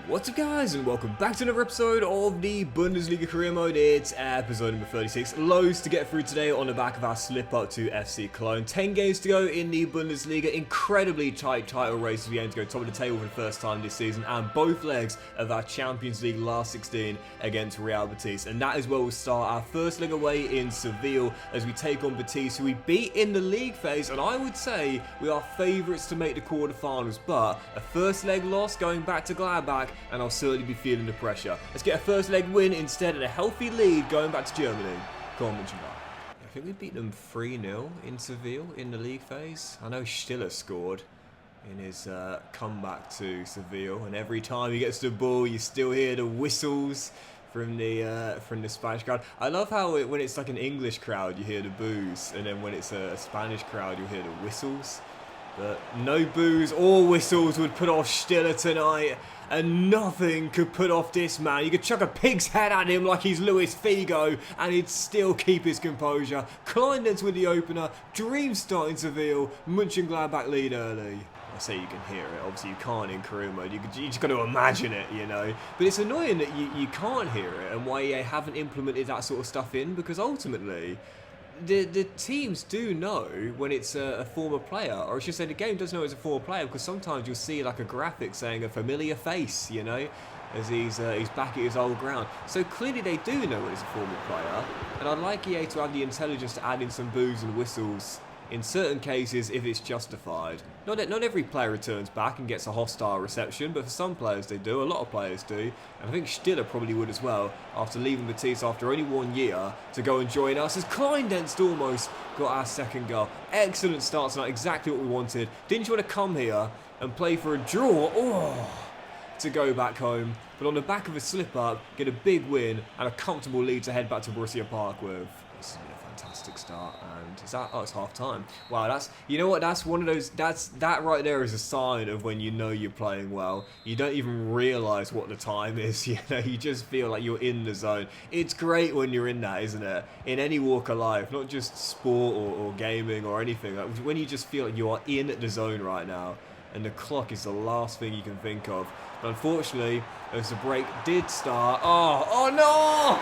What's up guys, and welcome back to another episode of the Bundesliga career mode. It's episode number 36. Loads to get through today on the back of our slip up to FC Cologne. 10 games to go in the Bundesliga. Incredibly tight title race as we aim to go top of the table for the first time this season, and both legs of our Champions League last 16 against Real Betis. And that is where we'll start our first leg away in Seville as we take on Betis, who we beat in the league phase, and I would say we are favourites to make the quarterfinals, but a first leg loss going back to Gladbach, and I'll certainly be feeling the pressure. Let's get a first leg win instead and a healthy lead going back to Germany. Come on, Mönchengladbach. I think we beat them 3-0 in Seville in the league phase. I know Stiller scored in his comeback to Seville, and every time he gets the ball, you still hear the whistles from the Spanish crowd. I love how when it's like an English crowd, you hear the boos, and then when it's a Spanish crowd, you hear the whistles. But no boos or whistles would put off Stiller tonight, and nothing could put off this man. You could chuck a pig's head at him like he's Luis Figo, and he'd still keep his composure. Kleindienst with the opener, dream start in Seville, Mönchengladbach lead early. I say you can hear it, obviously you can't in career mode, you just got to imagine it, you know. But it's annoying that you can't hear it, and why EA haven't implemented that sort of stuff in, because ultimately the teams do know when it's a former player, or I should say the game does know it's a former player, because sometimes you'll see like a graphic saying a familiar face, you know, as he's back at his old ground. So clearly they do know when it's a former player, and I'd like EA to have the intelligence to add in some boos and whistles in certain cases if it's justified. Not every player returns back and gets a hostile reception, but for some players they do, a lot of players do, and I think Stiller probably would as well, after leaving Betis after only 1 year to go and join us, as Kleindienst almost got our second goal. Excellent start tonight, exactly what we wanted. Didn't you want to come here and play for a draw? To go back home, but on the back of a slip-up, get a big win and a comfortable lead to head back to Borussia Park with. This has been a fantastic start, and is that? Oh, it's half time. Wow, that's, you know what? That's one of those. That right there is a sign of when you know you're playing well. You don't even realise what the time is. You know, you just feel like you're in the zone. It's great when you're in that, isn't it? In any walk of life, not just sport or gaming or anything. Like when you just feel like you are in the zone right now, and the clock is the last thing you can think of. But unfortunately, as the break did start, oh no!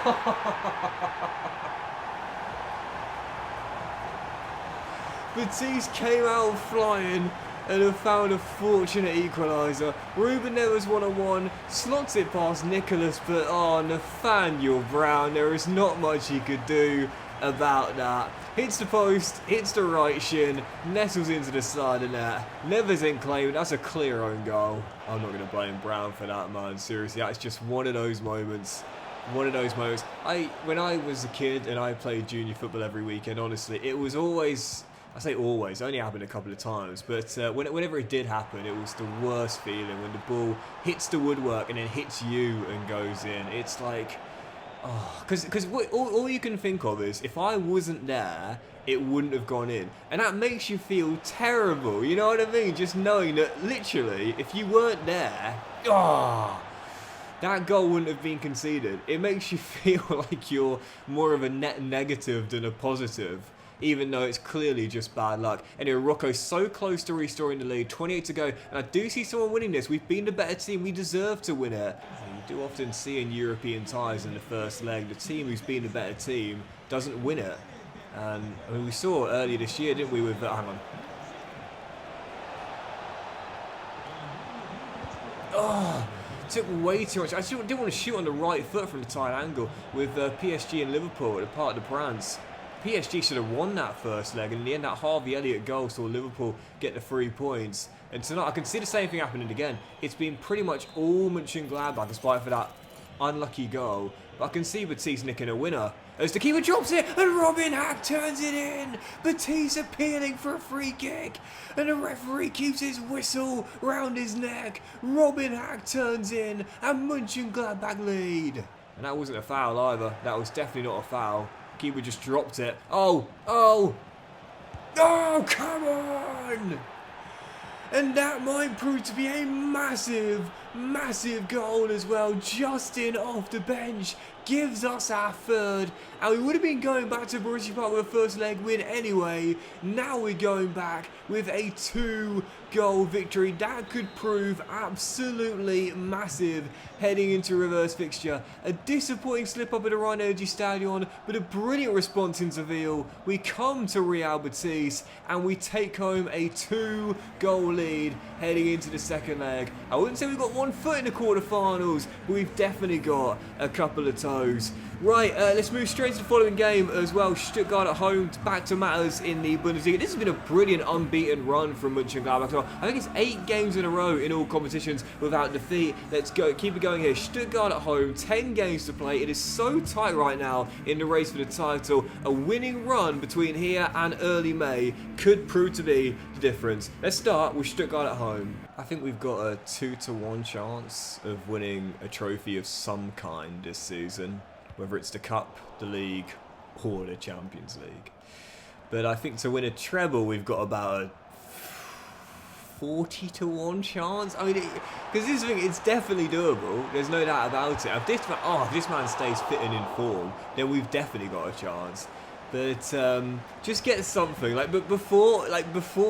Betis came out flying and have found a fortunate equaliser. Ruben Neves one-on-one, slots it past Nicholas, but Nathaniel Brown, there is not much he could do about that. Hits the post, hits the right shin, nestles into the side of net. Neves ain't claimed, that's a clear own goal. I'm not going to blame Brown for that, man, seriously. That's just one of those moments. One of those moments. When I was a kid and I played junior football every weekend, honestly, it was always, I say always, it only happened a couple of times, but whenever it did happen, it was the worst feeling when the ball hits the woodwork and then hits you and goes in. It's like, because all you can think of is, if I wasn't there, it wouldn't have gone in. And that makes you feel terrible, you know what I mean? Just knowing that, literally, if you weren't there, that goal wouldn't have been conceded. It makes you feel like you're more of a net negative than a positive, even though it's clearly just bad luck. Anyway, Rocco's so close to restoring the lead, 28 to go, and I do see someone winning this. We've been the better team, we deserve to win it. You do often see in European ties in the first leg, the team who's been the better team doesn't win it. And I mean, we saw earlier this year, didn't we, with, hang on. Took way too much. I didn't want to shoot on the right foot from the tight angle with PSG and Liverpool at the Parc des Princes. PSG should have won that first leg, and in the end that Harvey Elliott goal saw Liverpool get the 3 points. And tonight I can see the same thing happening again. It's been pretty much all Mönchengladbach despite for that unlucky goal. But I can see Betis nicking a winner as the keeper drops it and Robin Hack turns it in. Betis appealing for a free kick, and the referee keeps his whistle round his neck. Robin Hack turns in and Mönchengladbach lead. And that wasn't a foul either. That was definitely not a foul. Keeper just dropped it. Oh, come on! And that might prove to be a massive Massive goal as well, Justin off the bench gives us our third, and we would have been going back to Borussia Park with a first leg win anyway. Now we're going back with a 2-goal victory. That could prove absolutely massive heading into reverse fixture. A disappointing slip up at the Rhine Energy Stadion, but a brilliant response in Seville. We come to Real Betis and we take home a 2-goal lead heading into the second leg. I wouldn't say we've got one foot in the quarterfinals, but we've definitely got a couple of toes. Right, let's move straight to the following game as well. Stuttgart at home, back to matters in the Bundesliga. This has been a brilliant unbeaten run from Mönchengladbach. So I think it's 8 games in a row in all competitions without defeat. Let's go, keep it going here. Stuttgart at home, 10 games to play. It is so tight right now in the race for the title. A winning run between here and early May could prove to be the difference. Let's start with Stuttgart at home. I think we've got a 2-to-1 chance of winning a trophy of some kind this season, whether it's the Cup, the League, or the Champions League. But I think to win a treble, we've got about a 40-to-1 chance. I mean, because this thing, it's definitely doable. There's no doubt about it. If this man stays fit and in form, then we've definitely got a chance. But just get something. But before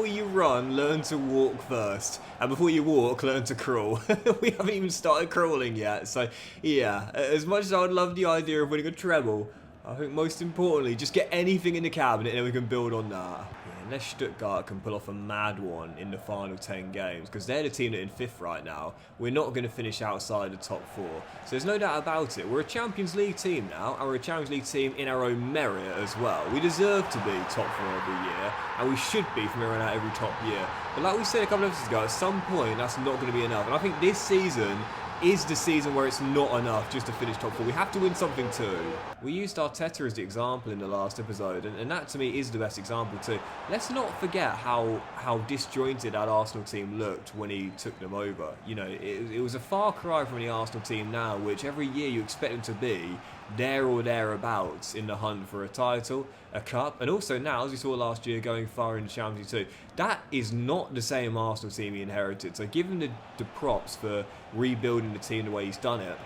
you run, learn to walk first, and before you walk, learn to crawl. We haven't even started crawling yet. So yeah, as much as I would love the idea of winning a treble, I think most importantly, just get anything in the cabinet, and then we can build on that. Unless Stuttgart can pull off a mad one in the final 10 games, because they're the team that are in 5th right now, we're not going to finish outside the top 4. So there's no doubt about it. We're a Champions League team now, and we're a Champions League team in our own merit as well. We deserve to be top 4 every year, and we should be from here on out every top year. But like we said a couple of episodes ago, at some point that's not going to be enough. And I think this season is the season where it's not enough just to finish top 4. We have to win something too. We used Arteta as the example in the last episode, and that to me is the best example too. Let's not forget how disjointed that Arsenal team looked when he took them over. You know, it was a far cry from the Arsenal team now, which every year you expect them to be there or thereabouts in the hunt for a title, a cup, and also now, as we saw last year, going far in the Champions League too. That is not the same Arsenal team he inherited, so give him the props for rebuilding the team the way he's done it.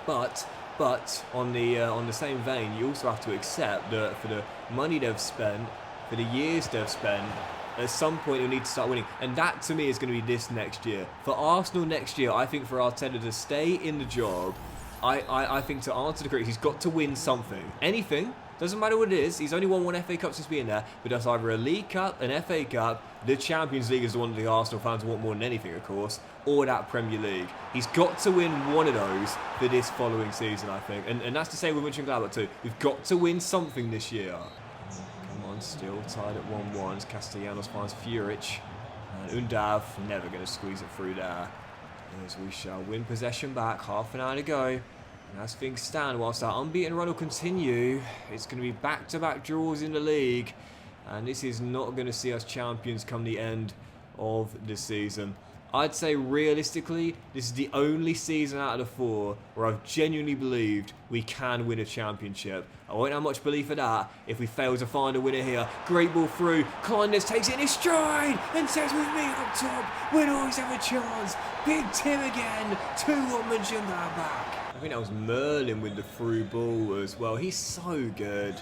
But on the same vein, you also have to accept that for the money they've spent, for the years they've spent, at some point you'll need to start winning. And that to me is going to be this next year. For Arsenal next year, I think for Arteta to stay in the job, I think to answer the critics, he's got to win something. Anything. Doesn't matter what it is. He's only won 1 FA Cup since being there, but that's either a League Cup, an FA Cup, the Champions League is the one that the Arsenal fans want more than anything, of course, or that Premier League. He's got to win one of those for this following season, I think. And that's the same with Mönchengladbach too. We've got to win something this year. Come on, still tied at 1-1. Castellanos finds Furic. And Undav never going to squeeze it through there. As we shall win possession back, half an hour to go. And as things stand, whilst our unbeaten run will continue, it's going to be back-to-back draws in the league. And this is not going to see us champions come the end of the season. I'd say realistically, this is the only season out of the 4 where I've genuinely believed we can win a championship. I won't have much belief in that if we fail to find a winner here. Great ball through. Kindness takes it in his stride and says with me up top, we'll always have a chance. Big Tim again. 2-1 Mönchengladbach. I think that was Merlin with the through ball as well. He's so good.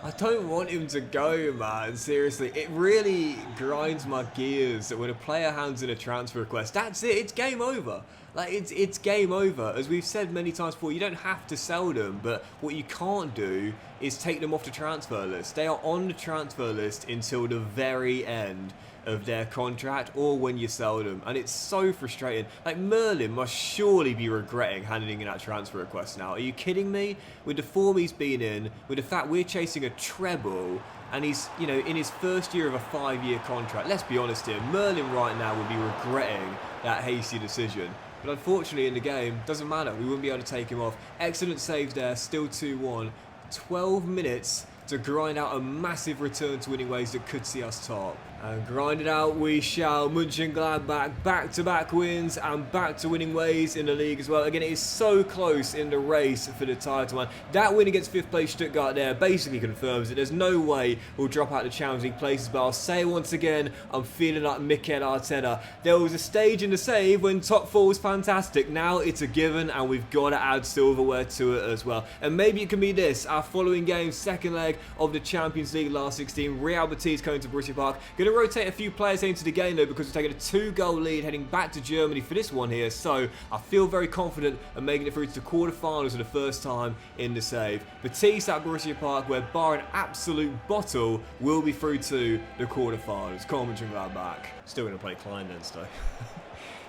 I don't want him to go, man. Seriously, it really grinds my gears that when a player hands in a transfer request, that's it. It's game over. Like, it's game over. As we've said many times before, you don't have to sell them, but what you can't do is take them off the transfer list. They are on the transfer list until the very end of their contract or when you sell them, and it's so frustrating. Like, Merlin must surely be regretting handing in that transfer request now. Are you kidding me? With the form he's been in, with the fact we're chasing a treble, and he's, you know, in his first year of a 5-year contract. Let's be honest here, Merlin right now would be regretting that hasty decision. But unfortunately in the game, doesn't matter, we wouldn't be able to take him off. Excellent saves there, still 2-1. 12 minutes to grind out a massive return to winning ways that could see us top. And grind it out we shall. Mönchengladbach back-to-back wins and back to winning ways in the league as well. Again, it is so close in the race for the title, man. That win against 5th place Stuttgart there basically confirms it. There's no way we'll drop out the Champions League places, but I'll say it once again, I'm feeling like Mikel Arteta. There was a stage in the save when top 4 was fantastic. Now it's a given and we've got to add silverware to it as well. And maybe it can be this, our following game, second leg of the Champions League last 16. Real Betis coming to Borussia Park. Going to rotate a few players into the game though, because we're taking a 2-goal lead heading back to Germany for this one here, so I feel very confident of making it through to the quarterfinals for the first time in the save. Betis at Borussia Park, where bar an absolute bottle, will be through to the quarterfinals. Mönchengladbach. Still going to play Kleindenz though.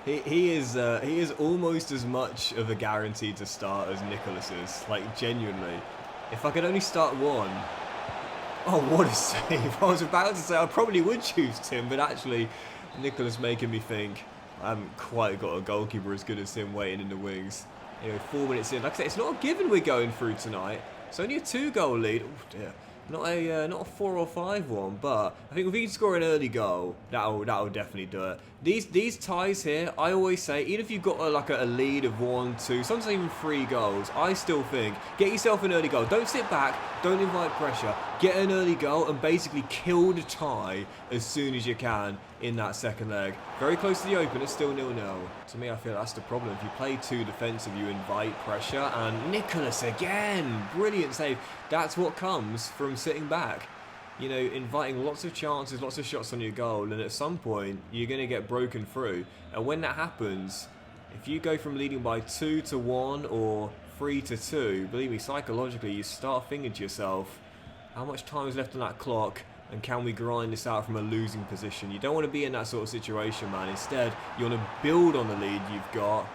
He is almost as much of a guarantee to start as Nicholas is, like genuinely. If I could only start one. Oh, what a save. I was about to say I probably would choose Tim, but actually, Nicholas making me think I haven't quite got a goalkeeper as good as him waiting in the wings. You know, 4 minutes in. Like I said, it's not a given we're going through tonight. It's only a 2-goal lead. Oh, dear. Not a 4 or 5 one, but I think if we can score an early goal, that'll definitely do it. These ties here, I always say, even if you've got a lead of 1, 2, sometimes even 3 goals, I still think get yourself an early goal. Don't sit back, don't invite pressure. Get an early goal and basically kill the tie as soon as you can in that second leg. Very close to the open, it's still 0-0. To me, I feel that's the problem. If you play too defensive, you invite pressure, and Nicholas again, brilliant save. That's what comes from sitting back. You know, inviting lots of chances, lots of shots on your goal, and at some point, you're going to get broken through. And when that happens, if you go from leading by 2-1 or 3-2, believe me, psychologically, you start thinking to yourself, how much time is left on that clock? And can we grind this out from a losing position? You don't want to be in that sort of situation, man. Instead, you want to build on the lead you've got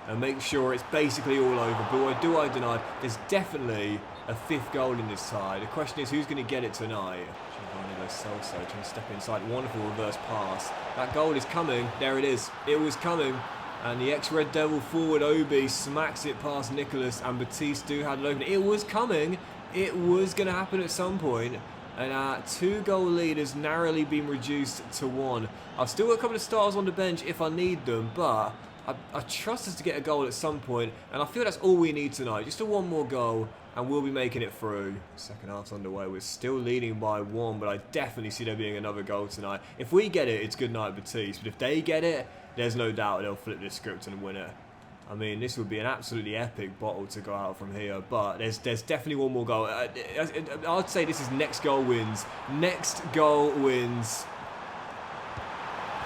and make sure it's basically all over. But do I deny, there's definitely a 5th goal in this tie. The question is, who's going to get it tonight? Giovanni Lo Celso trying to step inside. Wonderful reverse pass. That goal is coming. There it is. It was coming. And the ex-Red Devil forward, Obi, smacks it past Nicholas, and Batiste had it open. It was coming. It was going to happen at some point. And our 2-goal lead has narrowly been reduced to 1. I've still got a couple of stars on the bench if I need them, but I trust us to get a goal at some point, and I feel that's all we need tonight. Just a 1 more goal, and we'll be making it through. Second half's underway. We're still leading by 1, but I definitely see there being another goal tonight. If we get it, it's good night, Batiste. But if they get it, there's no doubt they'll flip this script and win it. I mean, this would be an absolutely epic bottle to go out from here, but there's definitely 1 more goal. I'd say this is next goal wins. Next goal wins.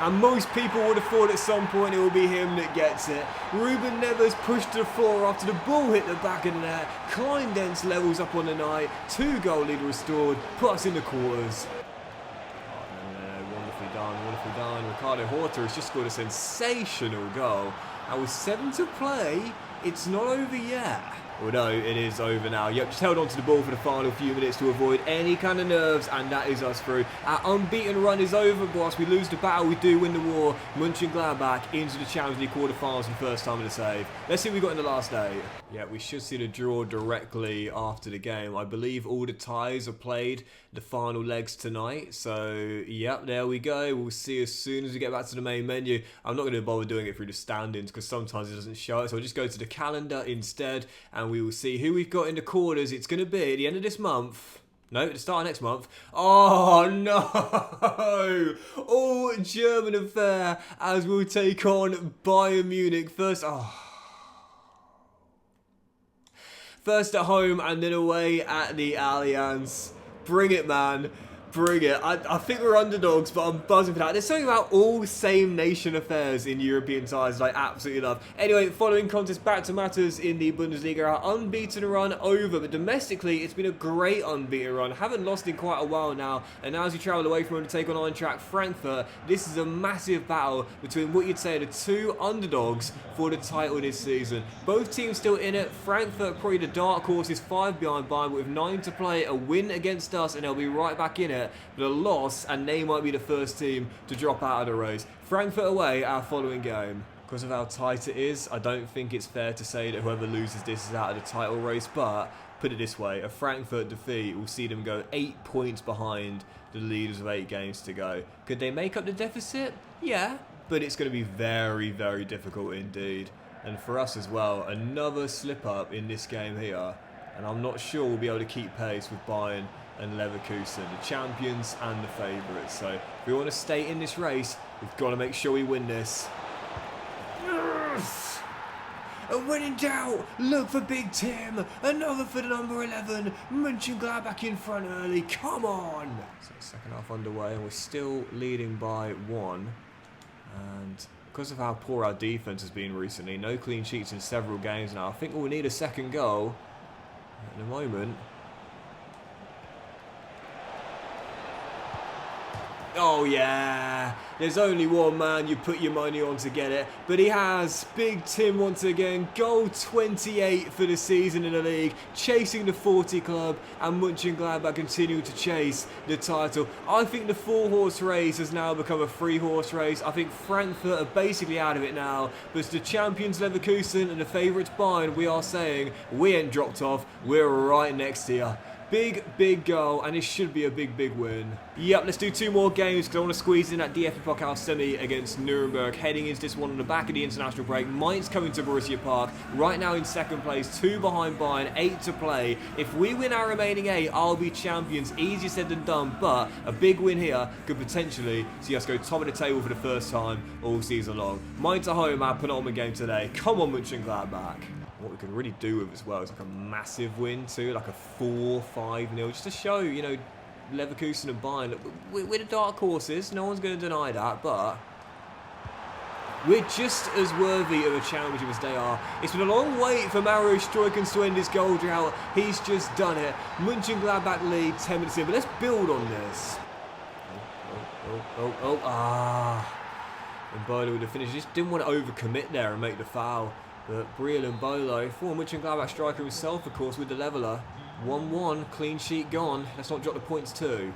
And most people would have thought at some point it will be him that gets it. Ruben Neves pushed to the floor after the ball hit the back of the net. Kleindenz levels up on the night. 2-goal lead restored. Put us in the quarters. Wonderfully done, wonderfully done. Ricardo Horta has just scored a sensational goal. And with 7 to play, it's not over yet. Well, no, it is over now. Yep, just held on to the ball for the final few minutes to avoid any kind of nerves, and that is us through. Our unbeaten run is over, but whilst we lose the battle, we do win the war. Mönchengladbach into the Champions League quarterfinals for the first time in the save. Let's see what we got in the last day. Yeah, we should see the draw directly after the game. I believe all the ties are played the final legs tonight. So, yep, there we go. We'll see as soon as we get back to the main menu. I'm not going to bother doing it through the standings because sometimes it doesn't show it. So I'll just go to the calendar instead, and we will see who we've got in the quarters. It's going to be at the end of this month. No, at the start of next month. Oh, no! All German affair as we'll take on Bayern Munich first. First at home and then away at the Allianz. Bring it, man. Bring it. I think we're underdogs, but I'm buzzing for that. There's something about all same nation affairs in European ties that I absolutely love. Anyway, following contest, back to matters in the Bundesliga. Our unbeaten run over, but domestically, it's been a great unbeaten run. Haven't lost in quite a while now, and now as we travel away from home to take on Eintracht Frankfurt, this is a massive battle between what you'd say are the 2 underdogs for the title this season. Both teams still in it. Frankfurt probably the dark horses, 5 behind Bayern, but with 9 to play, a win against us, and they'll be right back in it. But a loss, and they might be the first team to drop out of the race. Frankfurt away, our following game. Because of how tight it is, I don't think it's fair to say that whoever loses this is out of the title race, but put it this way, a Frankfurt defeat will see them go 8 points behind the leaders with 8 games to go. Could they make up the deficit? Yeah, but it's going to be very, very difficult indeed. And for us as well, another slip up in this game here, and I'm not sure we'll be able to keep pace with Bayern and Leverkusen, the champions and the favourites. So if we want to stay in this race, we've got to make sure we win this. Yes! And when in doubt, look for Big Tim. Another for the number 11. Mönchengladbach in front early. Come on! So second half underway, and we're still leading by 1. And because of how poor our defence has been recently, no clean sheets in several games now, I think we'll need a second goal at the moment. Oh yeah, there's only one man you put your money on to get it, but he has. Big Tim once again, goal 28 for the season in the league, chasing the 40 club, and Mönchengladbach continue to chase the title. I think the 4-horse race has now become a 3-horse race. I think Frankfurt are basically out of it now, but it's the champions Leverkusen and the favourites Bayern. We are saying we ain't dropped off, we're right next to you. Big, big goal, and it should be a big, big win. Yep, let's do 2 more games because I want to squeeze in that DFB Pokal semi against Nuremberg, heading into this one on the back of the international break. Mainz coming to Borussia Park, right now in second place, 2 behind Bayern, 8 to play. If we win our remaining 8, I'll be champions. Easier said than done, but a big win here could potentially see us go top of the table for the first time all season long. Mainz at home, our penultimate game today. Come on, Mönchengladbach. What we could really do with as well is like a massive win too, like a 4-5-0, just to show, you know, Leverkusen and Bayern, look, we're the dark horses, no one's going to deny that, but we're just as worthy of a championship as they are. It's been a long wait for Mario Struikens to end his goal drought. He's just done it. Mönchengladbach lead 10 minutes in, but let's build on this. And Bolo with the finish, just didn't want to overcommit there and make the foul. But Briel and Bolo, former Mönchengladbach striker himself, of course, with the leveller. 1-1, clean sheet gone. Let's not drop the points too.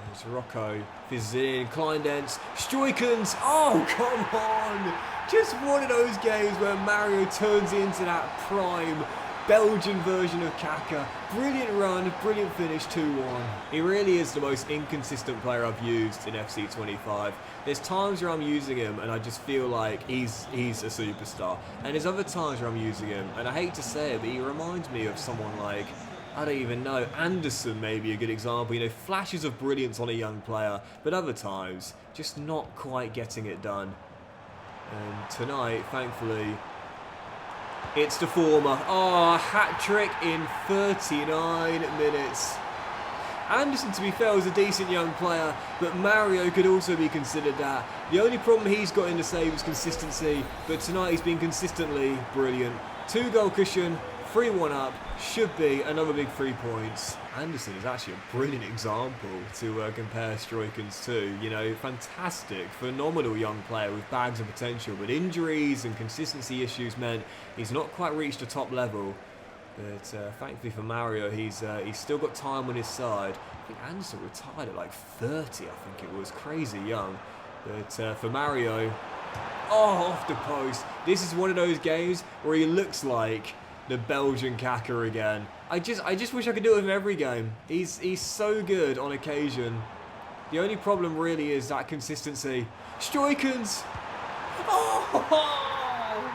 There's Rocco, Fizin, Kleindens, Struikens. Oh, come on! Just one of those games where Mario turns into that prime Belgian version of Kaka. Brilliant run, brilliant finish, 2-1. He really is the most inconsistent player I've used in FC 25. There's times where I'm using him and I just feel like he's a superstar. And there's other times where I'm using him, and I hate to say it, but he reminds me of someone like, I don't even know, Anderson may be a good example. You know, flashes of brilliance on a young player, but other times, just not quite getting it done. And tonight, thankfully, it's the former. Oh, a hat-trick in 39 minutes. Anderson, to be fair, was a decent young player, but Mario could also be considered that. The only problem he's got in the save is consistency, but tonight he's been consistently brilliant. 2-goal cushion, 3-1 up, should be another big 3 points. Anderson is actually a brilliant example to compare Struikens to. You know, fantastic, phenomenal young player with bags of potential, but injuries and consistency issues meant he's not quite reached the top level. But thankfully for Mario, he's still got time on his side. I think Anderson retired at like 30, I think it was. Crazy young. But for Mario, oh, off the post. This is one of those games where he looks like the Belgian Kaka again. I just wish I could do it with him every game. He's so good on occasion. The only problem really is that consistency. Struikens! Oh!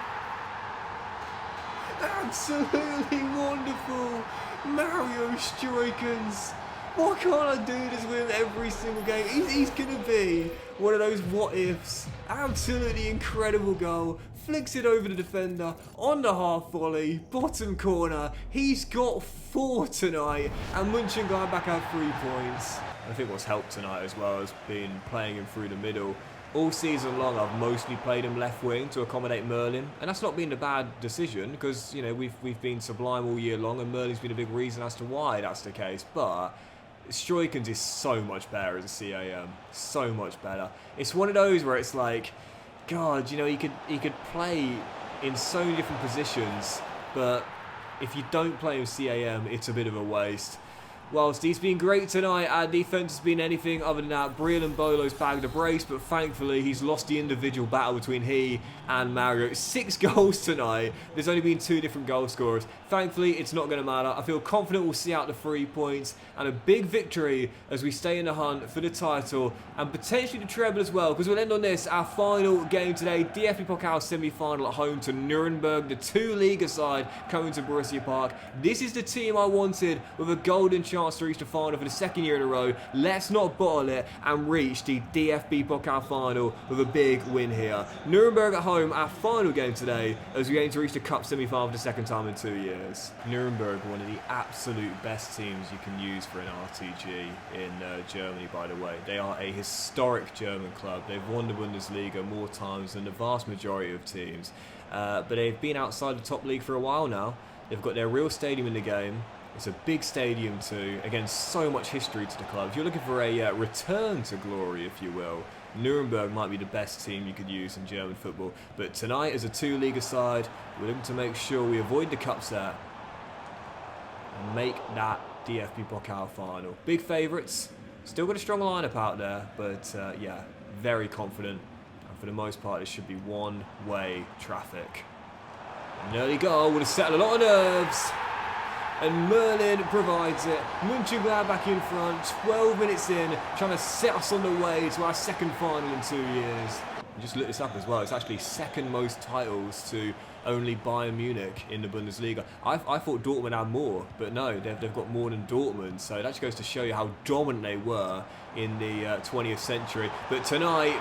Absolutely wonderful! Mario Struikens! Why can't I do this with him every single game? He's going to be one of those what-ifs. Absolutely incredible goal. Flicks it over the defender on the half volley, bottom corner. He's got 4 tonight, and Mönchengladbach have 3 points. I think what's helped tonight as well has been playing him through the middle. All season long, I've mostly played him left wing to accommodate Merlin, and that's not been a bad decision because, you know, we've been sublime all year long, and Merlin's been a big reason as to why that's the case. But Struikens is so much better as a CAM, so much better. It's one of those where it's like, God, you know, he could play in so many different positions, but if you don't play him CAM, it's a bit of a waste. Whilst he's been great tonight, our defence has been anything other than that. Brian and Bolo's bagged a brace, but thankfully he's lost the individual battle between he and Mario. 6 goals tonight. There's only been 2 different goal scorers. Thankfully, it's not going to matter. I feel confident we'll see out the 3 points and a big victory as we stay in the hunt for the title and potentially the treble as well, because we'll end on this, our final game today, DFB Pokal semi-final at home to Nuremberg, the 2-Liga side coming to Borussia Park. This is the team I wanted with a golden chance to reach the final for the 2nd year in a row. Let's not bottle it and reach the DFB Pokal final with a big win here. Nuremberg at home, our final game today, as we aim to reach the cup semi-final for the 2nd time in 2 years. Nuremberg, one of the absolute best teams you can use for an RTG in Germany, by the way. They are a historic German club. They've won the Bundesliga more times than the vast majority of teams. But they've been outside the top league for a while now. They've got their real stadium in the game. It's a big stadium too. Again, so much history to the club. If you're looking for a return to glory, if you will, Nuremberg might be the best team you could use in German football. But tonight, as a 2-Liga side, we're looking to make sure we avoid the cup set and make that DFB Pokal final. Big favourites. Still got a strong lineup out there, but yeah, very confident. And for the most part, it should be one-way traffic. An early goal would have settled a lot of nerves. And Merlin provides it. Mönchengladbach in front, 12 minutes in, trying to set us on the way to our 2nd final in 2 years. And just look this up as well, it's actually 2nd most titles to only Bayern Munich in the Bundesliga. I thought Dortmund had more, but no, they've got more than Dortmund. So that just goes to show you how dominant they were in the 20th century. But tonight,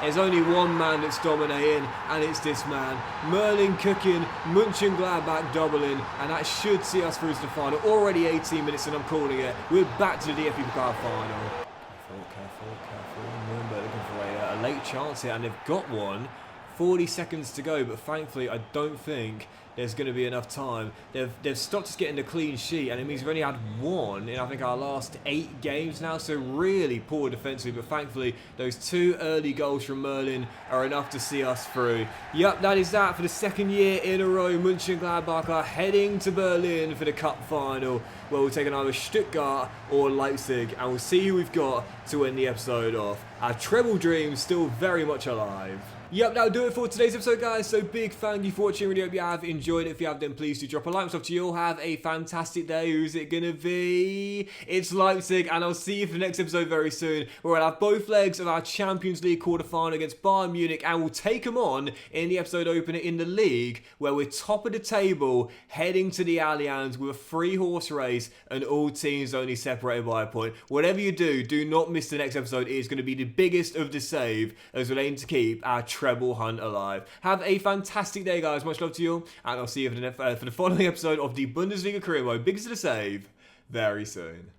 there's only one man that's dominating, and it's this man. Merlin cooking, Mönchengladbach doubling, and that should see us through to the final. Already 18 minutes and I'm calling it. We're back to the DFB Pokal final. Careful. Nuremberg looking for a late chance here, and they've got one. 40 seconds to go, but thankfully I don't think there's going to be enough time. They've stopped us getting the clean sheet, and it means we've only had 1 in I think our last 8 games now, so really poor defensively, but thankfully those 2 early goals from Merlin are enough to see us through. Yep, that is that for the 2nd year in a row. Mönchengladbach are heading to Berlin for the cup final, where we'll take on either Stuttgart or Leipzig, and we'll see who we've got to end the episode off. Our treble dreams still very much alive. Yep, that'll do it for today's episode, guys. So big thank you for watching. Really hope you have enjoyed it. If you have, then please do drop a like. Myself to you all. Have a fantastic day. Who's it gonna be? It's Leipzig, and I'll see you for the next episode very soon, where we'll have both legs of our Champions League quarterfinal against Bayern Munich, and we'll take them on in the episode opener in the league, where we're top of the table, heading to the Allianz with a 3-horse race, and all teams only separated by a point. Whatever you do, do not miss the next episode. It is going to be the biggest of the save, as we'll aim to keep our treble hunt alive. Have a fantastic day, guys. Much love to you all, and I'll see you for the following episode of the Bundesliga career mode, biggest of the save, very soon.